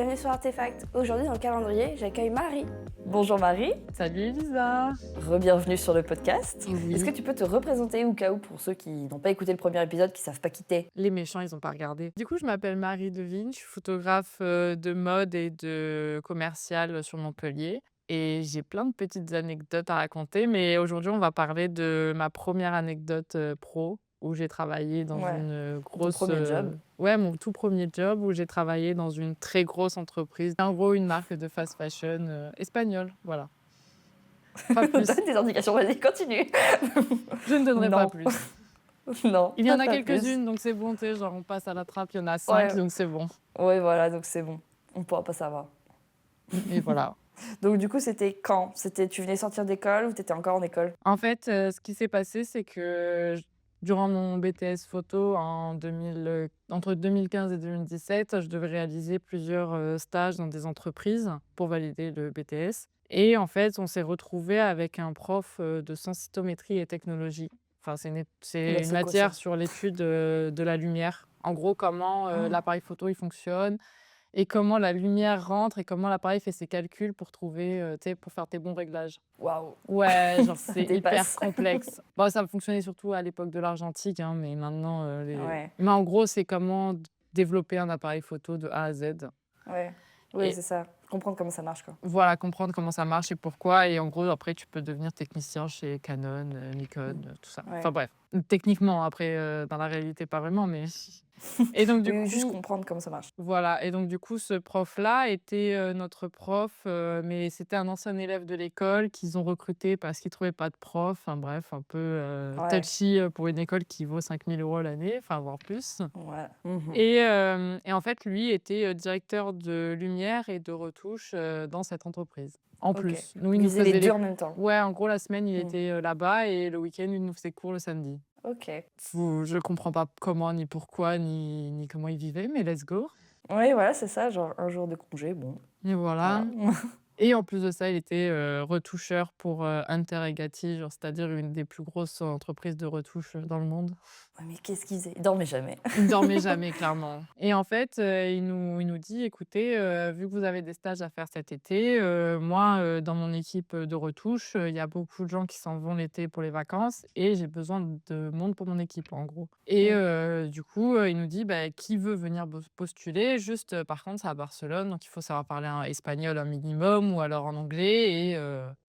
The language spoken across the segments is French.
bienvenue sur Artefact. Aujourd'hui dans le calendrier, j'accueille Marie. Bonjour Marie. Salut Elisa. Re-bienvenue sur le podcast. Oui. Est-ce que tu peux te représenter au cas où pour ceux qui n'ont pas écouté le premier épisode, qui savent pas qui t'es? Les méchants, ils ont pas regardé. Du coup, je m'appelle Marie Devine, je suis photographe de mode et de commercial sur Montpellier. Et j'ai plein de petites anecdotes à raconter, mais aujourd'hui, on va parler de ma première anecdote pro, où j'ai travaillé dans une grosse... premier job. Ouais, mon tout premier job, où j'ai travaillé dans une très grosse entreprise. En gros, une marque de fast fashion espagnole, voilà. Pas plus. Donne des indications, vas-y, continue. Je ne donnerai Non. pas plus. Non. Il y en a pas quelques-unes, donc c'est bon, tu sais, genre on passe à la trappe, il y en a 5, Ouais. donc c'est bon. plus. Ouais, voilà, donc c'est bon. On pourra pas savoir. Et voilà. Donc du coup, c'était quand? Tu venais sortir d'école ou t'étais encore en école? En fait, ce qui s'est passé, c'est que durant mon BTS photo entre 2015 et 2017, je devais réaliser plusieurs stages dans des entreprises pour valider le BTS. Et en fait, on s'est retrouvés avec un prof de sensitométrie et technologie. Enfin, c'est c'est une quoi, matière ça? sur l'étude de la lumière. En gros, comment l'appareil photo il fonctionne et comment la lumière rentre et comment l'appareil fait ses calculs pour trouver, tu sais, pour faire tes bons réglages. Waouh. Ouais, genre Ça c'est hyper dépasse. complexe. Bon, ça fonctionnait surtout à l'époque de l'argentique, hein, mais maintenant, Ouais. mais en gros, c'est comment développer un appareil photo de A à Z. Ouais. Oui, Et c'est ça. Comprendre comment ça marche, quoi. voilà, comprendre comment ça marche et pourquoi. Et en gros, après, tu peux devenir technicien chez Canon, Nikon, tout ça. Ouais. Enfin bref, techniquement, après, dans la réalité, pas vraiment, mais... Et donc, du Oui, coup, juste comprendre comment ça marche. voilà, et donc du coup, ce prof-là était notre prof, mais c'était un ancien élève de l'école qu'ils ont recruté parce qu'ils trouvaient pas de prof. Enfin bref, un peu Ouais. touchy pour une école qui vaut 5 000 € l'année, enfin voire plus. Ouais. Mhm. Et en fait, lui était directeur de lumière et de retouche dans cette entreprise. En Ok. plus, nous, il Il nous faisait les faisait deux en même temps. Ouais, en gros, la semaine, il Mm. était là-bas et le week-end, il nous faisait cours le samedi. Ok. Je comprends pas comment, ni pourquoi, ni comment il vivait, mais let's go. Oui, voilà, c'est ça, genre un jour de congé, bon. Et voilà. Voilà. Et en plus de ça, il était retoucheur pour Hunter et Gatti, genre, c'est-à-dire une des plus grosses entreprises de retouche dans le monde. Ouais, mais qu'est-ce qu'ils faisaient? Ils dormaient jamais. Il ne dormait jamais, clairement. Et en fait, il nous dit: «Écoutez, vu que vous avez des stages à faire cet été, moi, dans mon équipe de retouche, il y a beaucoup de gens qui s'en vont l'été pour les vacances et j'ai besoin de monde pour mon équipe», en gros. Et du coup, il nous dit: «Bah, qui veut venir postuler? Juste, par contre, c'est à Barcelone, donc il faut savoir parler un espagnol un minimum ou alors en anglais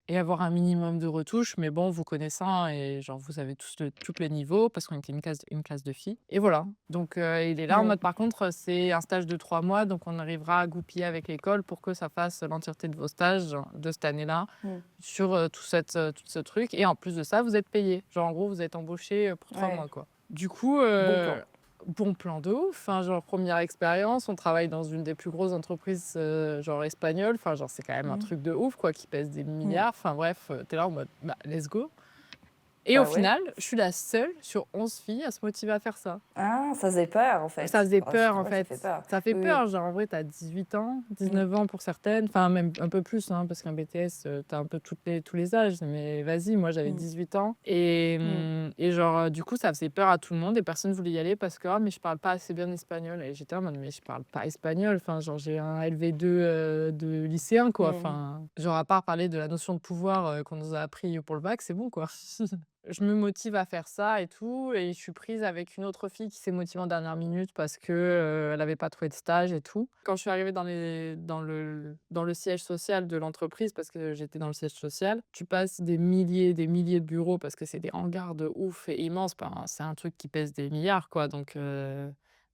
et avoir un minimum de retouches, mais bon, vous connaissant et genre vous avez tous les niveaux parce qu'on était une classe de filles et voilà. Donc il est là en Mm. mode par contre, c'est un stage de 3 mois, donc on arrivera à goupiller avec l'école pour que ça fasse l'entièreté de vos stages de cette année-là Mm. sur tout ce truc et en plus de ça, vous êtes payés. Genre en gros, vous êtes embauchés pour 3 Ouais. mois, quoi. Du coup, Bon plan. bon plan de ouf, enfin, genre première expérience, on travaille dans une des plus grosses entreprises genre espagnoles, enfin genre c'est quand même un Mm. truc de ouf quoi, qui pèse des milliards, enfin bref, t'es là en mode bah, let's go. Et Bah au ouais. final, je suis la seule sur 11 filles à se motiver à faire ça. Ah, ça faisait peur en fait. Ça faisait Oh, peur c'est en vrai que fait. Ça fait peur. Ça fait Oui, peur, oui. genre en vrai t'as 18 ans, 19 ans pour certaines, enfin même un peu plus hein, parce qu'un BTS t'as un peu tous les âges, mais vas-y, moi j'avais Mm. 18 ans et genre du coup ça faisait peur à tout le monde et personne voulait y aller parce que ah mais je parle pas assez bien espagnol et j'étais en mode mais je parle pas espagnol, enfin genre j'ai un LV2 de lycéen quoi, enfin genre à part parler de la notion de pouvoir qu'on nous a appris pour le bac, c'est bon quoi. Je me motive à faire ça et tout et je suis prise avec une autre fille qui s'est motivée en dernière minute parce que, elle avait pas trouvé de stage et tout. Quand je suis arrivée dans le siège social de l'entreprise, parce que j'étais dans le siège social, tu passes des milliers de bureaux parce que c'est des hangars de ouf et immenses, ben, c'est un truc qui pèse des milliards quoi donc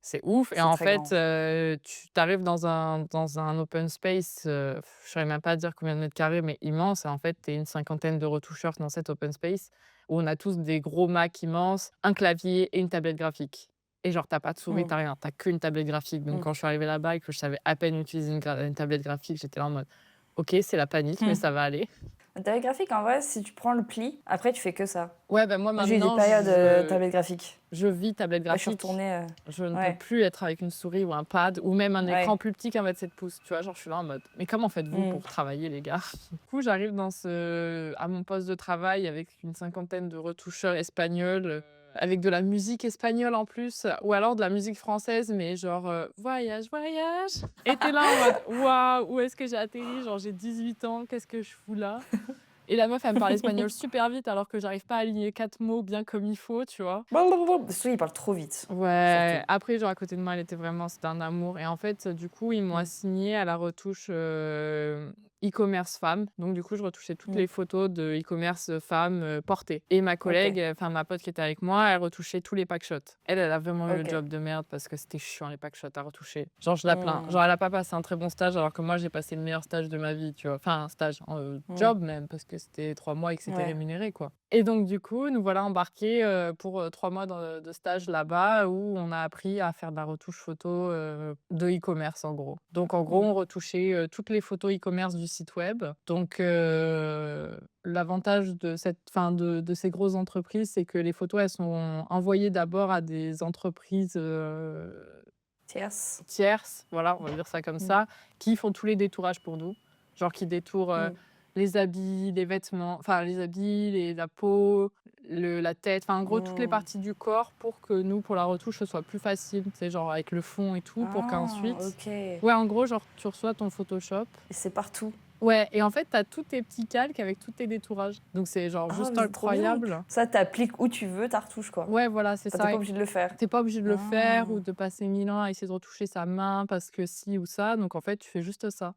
c'est ouf et C'est en très fait, grand. tu arrives dans un open space, je saurais même pas dire combien de mètres carrés mais immense et en fait, tu es une cinquantaine de retoucheurs dans cet open space où on a tous des gros Mac immenses, un clavier et une tablette graphique. Et genre, t'as pas de souris, Mm. t'as rien, t'as qu'une tablette graphique. Donc, quand je suis arrivée là-bas et que je savais à peine utiliser une tablette graphique, j'étais là en mode OK, c'est la panique, mais ça va aller. Tablette graphique, en vrai, si tu prends le pli, après tu fais que ça. Ouais, ben moi Moi, j'ai eu des maintenant, périodes tablette graphique. je vis tablette Là, je suis graphique. retournée. Je ne Ouais. peux plus être avec une souris ou un pad ou même un Ouais. écran plus petit qu'un 27 pouces. Tu vois, genre, je suis là en mode mais comment faites-vous pour travailler, les gars? Du coup, j'arrive à mon poste de travail avec une cinquantaine de retoucheurs espagnols avec de la musique espagnole en plus, ou alors de la musique française, mais genre, voyage, voyage. Et tu là en mode: «Waouh, où est-ce que j'ai atterri? Genre j'ai 18 ans, qu'est-ce que je fous là?» Et la meuf, elle me parle espagnol super vite alors que j'arrive pas à aligner 4 mots bien comme il faut, tu vois? Surtout, il parle trop vite, Ouais, surtout. après genre à côté de moi, elle était vraiment c'était un amour et en fait, du coup, ils m'ont Mmh. assignée à la retouche, e-commerce femme. Donc du coup, je retouchais toutes Mmh. les photos de e-commerce, femmes, portées et ma collègue, OK, enfin ma pote qui était avec moi, elle retouchait tous les packshots. Elle, elle a vraiment eu le OK. job de merde parce que c'était chiant les packshots à retoucher. Genre je la plains. Mmh. Genre elle a pas passé un très bon stage alors que moi j'ai passé le meilleur stage de ma vie, tu vois? Enfin un stage, Mmh. job même parce que c'était 3 mois et que c'était Ouais. rémunéré, quoi. Et donc du coup, nous voilà embarqués, pour, 3 mois de stage là-bas où on a appris à faire de la retouche photo, de e-commerce en gros. Donc en gros, Mmh. on retouchait, toutes les photos e-commerce du site web. Donc l'avantage de cette enfin de ces grosses entreprises, c'est que les photos, elles sont envoyées d'abord à des entreprises, Tierce. tierces, voilà, on va dire ça comme Mmh. ça, qui font tous les détourages pour nous. Genre qui détourent, Mmh. les habits, les vêtements, enfin les habits, la peau, la tête, enfin en gros toutes les Mmh. parties du corps pour que nous, pour la retouche, ce soit plus facile, tu sais, genre avec le fond et tout, pour Ah, qu'ensuite OK, et ouais, en gros, genre tu reçois ton Photoshop c'est partout. ouais et en fait, tu as tous tes petits calques avec tous tes détourages. Donc c'est genre Ah, juste mais c'est trop bien. incroyable. Ça, tu appliques où tu veux ta retouche, quoi. Ouais, voilà, c'est Enfin, tu ça. pas obligé de le faire. Tu pas obligé de le faire ou Ah. de passer 1000 ans à essayer de retoucher sa main parce que ci ou ça. Donc en fait, tu fais juste ça.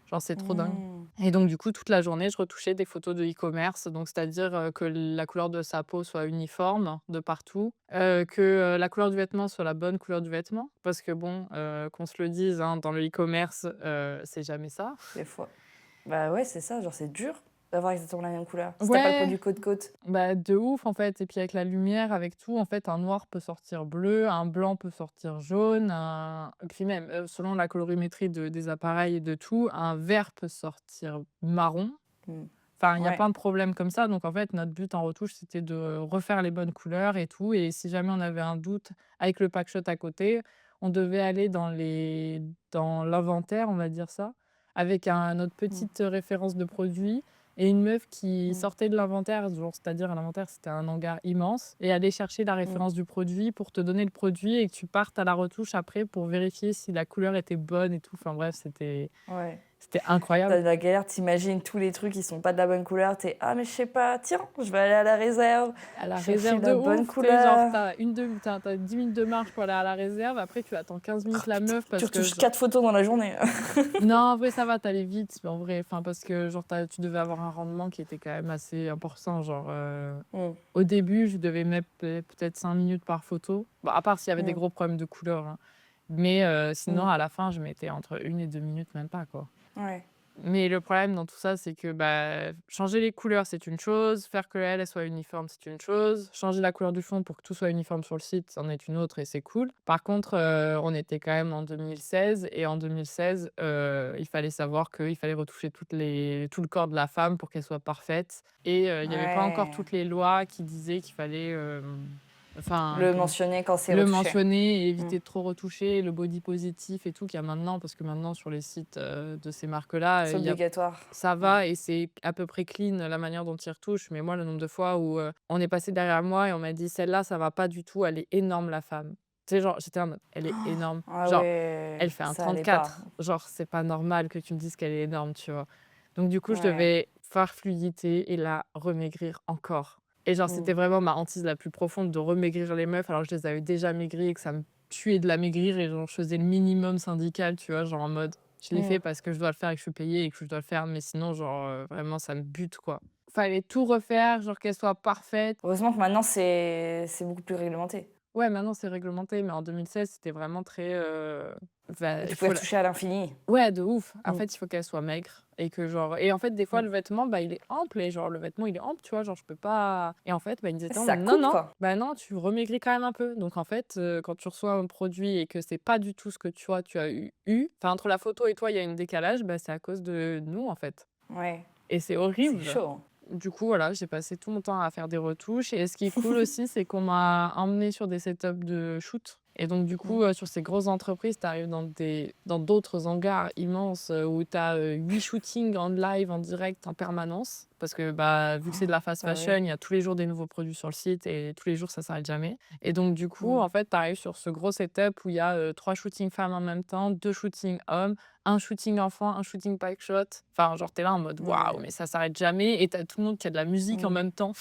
Genre, c'est trop dingue. Mmh. Et donc du coup, toute la journée, je retouchais des photos de e-commerce, donc c'est-à-dire, que la couleur de sa peau soit uniforme de partout, que, la couleur du vêtement soit la bonne couleur du vêtement. Parce que bon, qu'on se le dise, hein, dans le e-commerce, c'est jamais ça. Des fois. Bah, ouais, c'est ça, genre, c'est dur d'avoir exactement la même couleur. Si tu pas le Ouais! produit côte-côte. Bah, de ouf, en fait et puis avec la lumière, avec tout, en fait, un noir peut sortir bleu, un blanc peut sortir jaune, un puis même, selon la colorimétrie des appareils et de tout, un vert peut sortir marron. Mmh. Enfin, il y a Ouais. plein de problèmes comme ça donc en fait, notre but en retouche, c'était de refaire les bonnes couleurs et tout et si jamais on avait un doute avec le packshot à côté, on devait aller dans l'inventaire, on va dire ça, avec notre Mmh. petite référence de produit et une meuf qui Mmh. sortait de l'inventaire, genre c'est-à-dire l'inventaire, c'était un hangar immense et aller chercher la Mmh. référence du produit pour te donner le produit et que tu partes à la retouche après pour vérifier si la couleur était bonne et tout. Enfin bref, Ouais. c'était Tu incroyable. la galère, tu tous les trucs qui sont pas de la bonne couleur, tu es: «Ah, mais je sais pas, tiens, je vais aller à la réserve, À la chercher réserve de la bonne ouf, tu sais, genre, couleur». tu 10 minutes de marche pour aller à la réserve, après tu attends 15 Ah minutes la putain, meuf tu parce que retouches genre 4 photos dans la journée. non, en vrai, ça va, tu allais vite, mais en vrai, enfin, parce que genre tu devais avoir un rendement qui était quand même assez important, genre, Mmh. au début, je devais mettre peut-être 5 minutes par photo. Bon, à part s'il y avait des Mmh. gros problèmes de couleur, hein, mais sinon Mmh. à la fin, je mettais entre 1 et 2 minutes, même pas, quoi. Ouais. Mais le problème dans tout ça, c'est que, bah, changer les couleurs, c'est une chose, faire que elle soit uniforme, c'est une chose, changer la couleur du fond pour que tout soit uniforme sur le site, c'en est une autre et c'est cool. Par contre, on était quand même en 2016 et en 2016, il fallait savoir qu'il fallait retoucher tout le corps de la femme pour qu'elle soit parfaite et il y avait pas encore Ouais. toutes les lois qui disaient qu'il fallait, enfin, Le comment mentionner quand c'est le retouché. mentionner et Mmh. éviter de trop retoucher, le body positif et tout qu'il y a maintenant, parce que maintenant sur les sites, de ces marques-là, C'est il y a obligatoire. ça Ouais. va et c'est à peu près clean la manière dont ils retouchent, mais moi le nombre de fois où, on est passé derrière moi et on m'a dit: «Celle-là, ça va pas du tout, elle est énorme la femme». Tu sais genre, j'étais en mode: «Elle est énorme». Ah Genre, ouais, elle fait un ça allait pas. 34, genre c'est pas normal que tu me dises qu'elle est énorme, tu vois? Donc du coup, je Ouais. devais faire fluidité et là, remaigrir encore. Et genre, Mmh. c'était vraiment ma hantise la plus profonde de remaigrir les meufs alors que je les avais déjà maigries et que ça me tuait de la maigrir et genre je faisais le minimum syndical, tu vois? Genre en mode, je l'ai Mmh. fait parce que je dois le faire et que je suis payée et que je dois le faire, mais sinon genre, vraiment ça me bute, quoi. Fallait tout refaire, genre qu'elle soit parfaite. Heureusement que maintenant c'est beaucoup plus réglementé. Ouais, maintenant c'est réglementé, mais en 2016, c'était vraiment très, Et bah, tu il pouvais faut retoucher à l'infini. ouais, de ouf. En Mmh. fait, il faut qu'elle soit maigre et que genre et en fait, des fois, Mmh. le vêtement, bah, il est ample et genre le vêtement, il est ample, tu vois? Genre je peux pas et en fait, bah, il me disait: «Non, Ça non, coupe, non, quoi. bah, non, tu remaigris quand même un peu». Donc en fait, quand tu reçois un produit et que c'est pas du tout ce que tu as enfin, entre la photo et toi, il y a un décalage, bah, c'est à cause de nous, en fait Ouais. et c'est C'est horrible. chaud, hein. Du coup, voilà, j'ai passé tout mon temps à faire des retouches et ce qui est cool aussi, c'est qu'on m'a emmenée sur des setups de shoot et donc du Mmh. coup, sur ces grosses entreprises, tu arrives dans d'autres hangars immenses, où tu as, 8 shootings en live, en direct, en permanence parce que bah, vu que c'est de la fast Bah fashion, oui. il y a tous les jours des nouveaux produits sur le site et tous les jours, ça s'arrête jamais. Et donc, du coup, Mm. en fait, tu arrives sur ce gros setup où il y a 3 shootings femmes en même temps, 2 shootings hommes, un shooting enfant, un shooting pack shot. Enfin, genre, t'es là en mode waouh, Ouais. mais ça s'arrête jamais. Et t'as tout le monde qui a de la musique en Mm. même temps.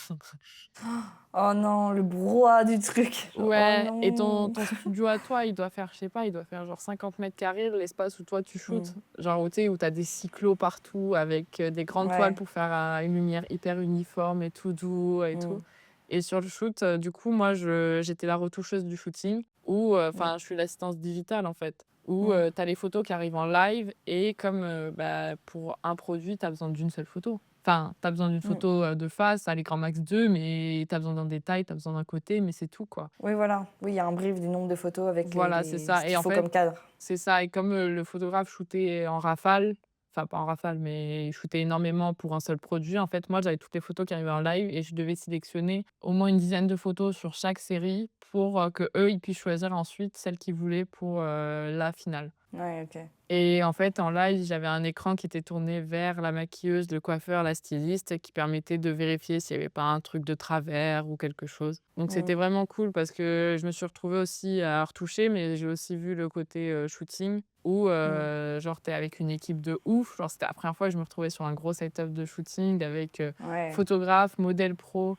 Oh non, le brouhaha du truc. Genre, oh Ouais, et ton, non. ton studio à toi, il doit faire, je sais pas, il doit faire genre 50 mètres carrés, l'espace où toi tu shootes. Mm. Genre, tu sais, où t'as des cyclos partout avec des grandes toiles Ouais. pour faire une lumière hyper uniforme et tout doux et tout. Mm. Et sur le shoot, du coup, moi, j'étais la retoucheuse du shooting, où, Mm. enfin, je suis l'assistance digitale en fait, où Mm. t'as les photos qui arrivent en live et comme bah, pour un produit, t'as besoin d'une seule photo. Enfin, t'as besoin d'une Mm. photo de face, à l'écran max 2, mais t'as besoin d'un détail, t'as besoin d'un côté, mais c'est tout quoi. Oui, voilà. Oui, il y a un brief du nombre de photos avec Voilà, c'est ce ça et qu'il en faut fait, comme cadre. c'est ça et comme, le photographe shootait en rafale, enfin pas en rafale, mais il shootait énormément pour un seul produit, en fait, moi, j'avais toutes les photos qui arrivaient en live et je devais sélectionner au moins une dizaine de photos sur chaque série pour, qu'eux, ils puissent choisir ensuite celles qu'ils voulaient pour, la finale. Ouais, ok. Et en fait, en live, j'avais un écran qui était tourné vers la maquilleuse, le coiffeur, la styliste, qui permettait de vérifier s'il n'y avait pas un truc de travers ou quelque chose. Donc c'était Mm. vraiment cool parce que je me suis retrouvée aussi à retoucher, mais j'ai aussi vu le côté shooting où Mm. genre t'es avec une équipe de ouf. Genre c'était la première fois que je me retrouvais sur un gros setup de shooting avec Ouais. photographe, modèle pro,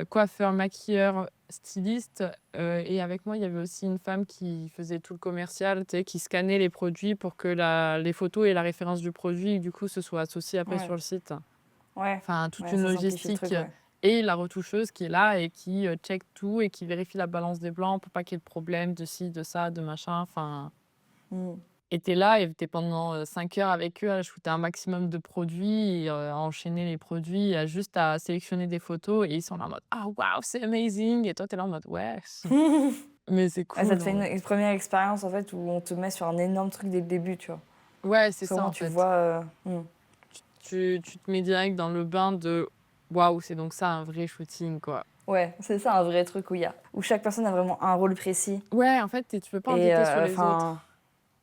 coiffeur, maquilleur, styliste, et avec moi, il y avait aussi une femme qui faisait tout le commercial, tu sais, qui scannait les produits pour que les photos et la référence du produit, du coup, se soient associées après Ouais. sur le site. Ouais. Enfin, toute Ouais, une ça simplifie le logistique, truc, ouais. et la retoucheuse qui est là et qui, check tout et qui vérifie la balance des blancs pour pas qu'il y ait de problème de ci, de ça, de machin, enfin. Mm. Et tu là et tu pendant, 5 heures avec eux à shooter un maximum de produits et à enchaîner les produits, juste à sélectionner des photos et ils sont là en mode: «Ah waouh, c'est amazing!» et toi, tu es là en mode: «Ouais, mais c'est Ouais, ça cool te en fait vrai». une première expérience en fait où on te met sur un énorme truc dès le début, tu vois. Ouais, c'est Parce qu'au ça moins en tu fait. vois. Tu te mets direct dans le bain de: «Waouh, c'est donc ça un vrai shooting, quoi». Ouais, c'est ça un vrai truc où chaque personne a vraiment un rôle précis. Ouais, en fait, tu peux pas Et empiéter sur les enfin, autres.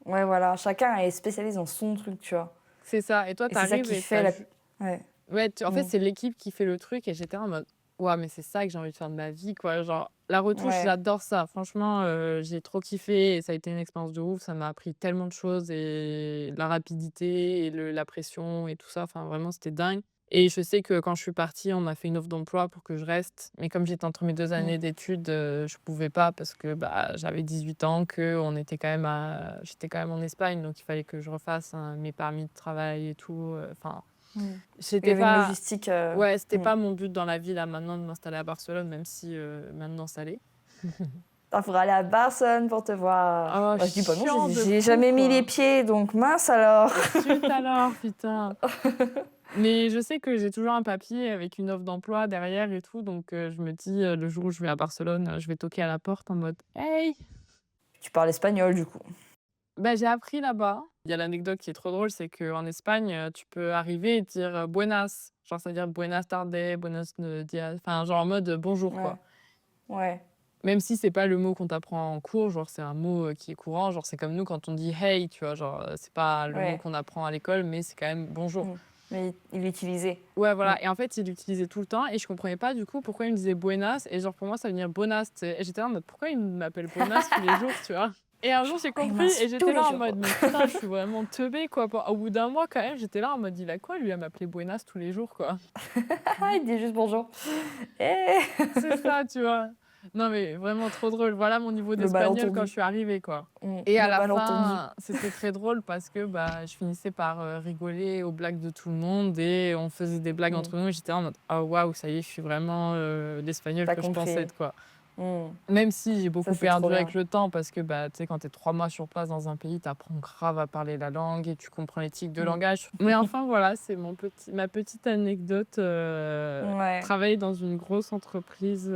ouais, voilà, chacun est spécialisé dans son truc, tu vois. C'est ça et toi, Et c'est ça t'arrives qui et fait t'as la. ju Ouais. ouais, en fait, Mm. c'est l'équipe qui fait le truc et j'étais là en mode: «Waouh, mais c'est ça que j'ai envie de faire de ma vie, quoi». Genre, la retouche, Ouais. j'adore ça. Franchement, j'ai trop kiffé et ça a été une expérience de ouf. Ça m'a appris tellement de choses et la rapidité et la pression et tout ça. Enfin, vraiment, c'était dingue et je sais que quand je suis partie, on m'a fait une offre d'emploi pour que je reste. Mais comme j'étais entre mes 2 Mm. années d'études, je pouvais pas parce que, bah, j'avais 18 ans, qu'on était quand même j'étais quand même en Espagne, donc il fallait que je refasse, mes permis de travail et tout, enfin, Mm. Il y c'était avait une pas logistique. ouais, c'était Mm. pas mon but dans la vie là maintenant de m'installer à Barcelone, même si, maintenant ça l'est. Ah, faudra aller à Barcelone pour te voir. Oh, Bah, je dis pas non, chiant de j'y ai fou, jamais mis les quoi. pieds, donc mince alors. Zut alors, putain. Mais je sais que j'ai toujours un papier avec une offre d'emploi derrière et tout, donc je me dis, le jour où je vais à Barcelone, je vais toquer à la porte en mode: «Hey!» Tu parles espagnol du coup. Bah, j'ai appris là-bas. Il y a l'anecdote qui est trop drôle, c'est qu'en Espagne, tu peux arriver et dire, buenas, genre ça veut dire buenas tardes, buenos dias, enfin genre en mode, bonjour, Ouais. quoi. Ouais. Même si c'est pas le mot qu'on t'apprend en cours, genre c'est un mot, qui est courant, genre c'est comme nous quand on dit: «Hey», tu vois? Genre, c'est pas le mot Ouais. qu'on apprend à l'école, mais c'est quand même «bonjour». Mm. Mais il l'utilisait. Ouais, Mm. voilà et en fait, il l'utilisait tout le temps et je comprenais pas du coup pourquoi il me disait buenas et genre pour moi ça veut dire bonas, tu sais? Et j'étais là en mode: «Pourquoi il m'appelle bonas tous les jours?» tu vois? Et un jour j'ai Ah, il compris et m'insulte tous j'étais les là en jours. mode: «Mais putain, je suis vraiment teubée quoi». Au bout d'un mois quand même, j'étais là en mode: «Il a quoi lui à m'appeler buenas tous les jours, quoi?» Ah, il dit juste bonjour. Eh. C'est ça, tu vois? Non, mais vraiment trop drôle. Voilà mon niveau Le d'espagnol quand je malentendu. suis arrivée, quoi. Mm. Et à Le la malentendu. fin, c'était très drôle parce que, bah, je finissais par, rigoler aux blagues de tout le monde et on faisait des blagues Mm. entre nous et j'étais là en mode: «Ah waouh, ça y est, je suis vraiment, l'espagnol T'as que je pensais compris. être, quoi». Mm. Même si j'ai Ça, beaucoup c'est trop perdu bien. avec le temps parce que, bah, tu sais, quand tu es 3 mois sur place dans un pays, tu apprends grave à parler la langue et tu comprends les tics de Mm. langage. Mais enfin, voilà, c'est ma petite anecdote, Ouais. travailler dans une grosse entreprise,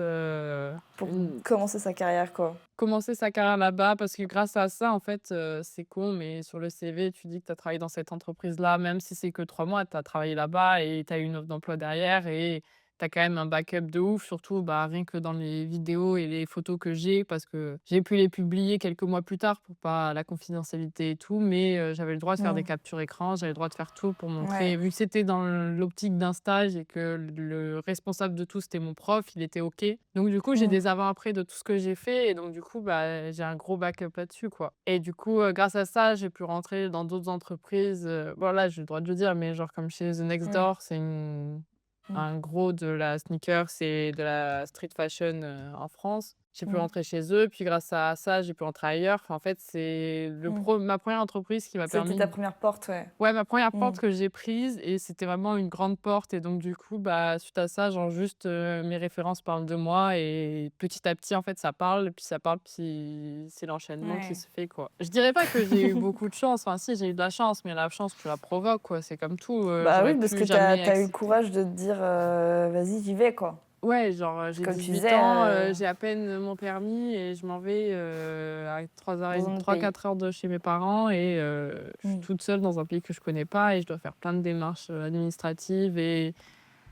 Pour une commencer sa carrière, quoi. commencer sa carrière là-bas parce que grâce à ça, en fait, c'est con, mais sur le CV, tu dis que tu as travaillé dans cette entreprise-là, même si c'est que 3 mois, tu as travaillé là-bas et tu as eu une offre d'emploi derrière et t'as quand même un backup de ouf, surtout, rien que dans les vidéos et les photos que j'ai, parce que j'ai pu les publier quelques mois plus tard pour pas la confidentialité et tout, mais j'avais le droit de faire des Mmh. captures écran, j'avais le droit de faire tout pour Ouais. montrer vu que c'était dans l'optique d'un stage et que le responsable de tout, c'était mon prof, il était OK. Donc du coup, j'ai Mmh. des avant-après de tout ce que j'ai fait et donc du coup, j'ai un gros backup là-dessus, quoi et du coup, grâce à ça, j'ai pu rentrer dans d'autres entreprises, bon là, j'ai le droit de le dire, mais genre comme chez The Next Mmh. Door, c'est Mmh. un gros de la sneakers et de la street fashion, en France. J'ai pu Mmh. rentrer chez eux, puis grâce à ça, j'ai pu rentrer ailleurs. Enfin, en fait, c'est Mmh. ma première entreprise qui m'a C'était ta permis première porte, ouais. ouais, ma première Mmh. porte que j'ai prise et c'était vraiment une grande porte et donc du coup, suite à ça, genre juste, mes références parlent de moi et petit à petit, en fait, ça parle, puis ça parle, puis c'est l'enchaînement qui Ouais. se fait, quoi. Je dirais pas que j'ai eu beaucoup de chance, enfin si, j'ai eu de la chance, mais la chance, tu la provoques, quoi. C'est comme tout, Bah j'aurais oui, parce pu que t'as jamais as eu le accepter courage de te dire, «Vas-y, j'y vais», quoi. ouais, genre, j'ai Comme tu 18 disais, ans, j'ai à peine mon permis et je m'en vais, à dans un autre pays. 3-4 heures de chez mes parents et je suis Mmh. toute seule dans un pays que je connais pas et je dois faire plein de démarches, administratives et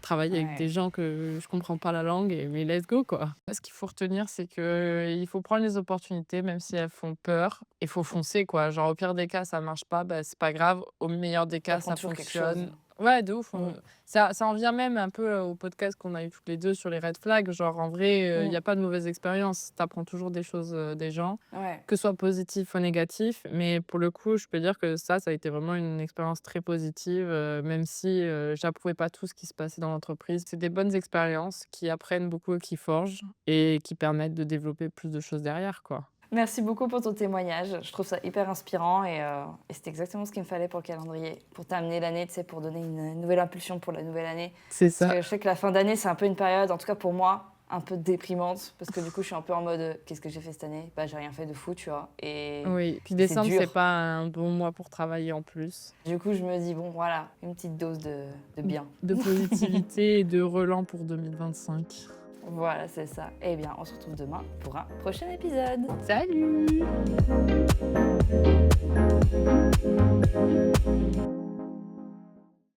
travailler avec des Ouais. gens que je comprends pas la langue et mais let's go, quoi. Ce qu'il faut retenir, c'est qu'il faut prendre les opportunités même si elles font peur. Il faut foncer, quoi. Genre, au pire des cas, ça marche pas, c'est pas grave. Au meilleur des cas, Tu ça toujours quelque chose. fonctionne. Ouais, de ouf, Mmh. ça en vient même un peu, au podcast qu'on a eu toutes les 2 sur les red flags. Genre, en vrai, il y Mmh. a pas de mauvaise expérience. Tu apprends toujours des choses, des gens, Ouais. que ce soit positif ou négatif. Mais pour le coup, je peux dire que ça a été vraiment une expérience très positive, même si, j'approuvais pas tout ce qui se passait dans l'entreprise. C'est des bonnes expériences qui apprennent beaucoup et qui forgent et qui permettent de développer plus de choses derrière, quoi. Merci beaucoup pour ton témoignage. Je trouve ça hyper inspirant et c'est exactement ce qu'il me fallait pour le calendrier, pour terminer l'année, tu sais, pour donner une nouvelle impulsion pour la nouvelle année. C'est Parce ça. que je sais que la fin d'année, c'est un peu une période, en tout cas pour moi, un peu déprimante, parce que du coup, je suis un peu en mode qu'est-ce que j'ai fait cette année? Bah, j'ai rien fait de fou, tu vois. Oui, puis Et c'est décembre, c'est dur. pas un bon mois pour travailler en plus. Du coup, je me dis, bon, voilà, une petite dose de bien. De positivité et de relan pour 2025. Voilà, c'est ça. Eh bien, on se retrouve demain pour un prochain épisode. Salut!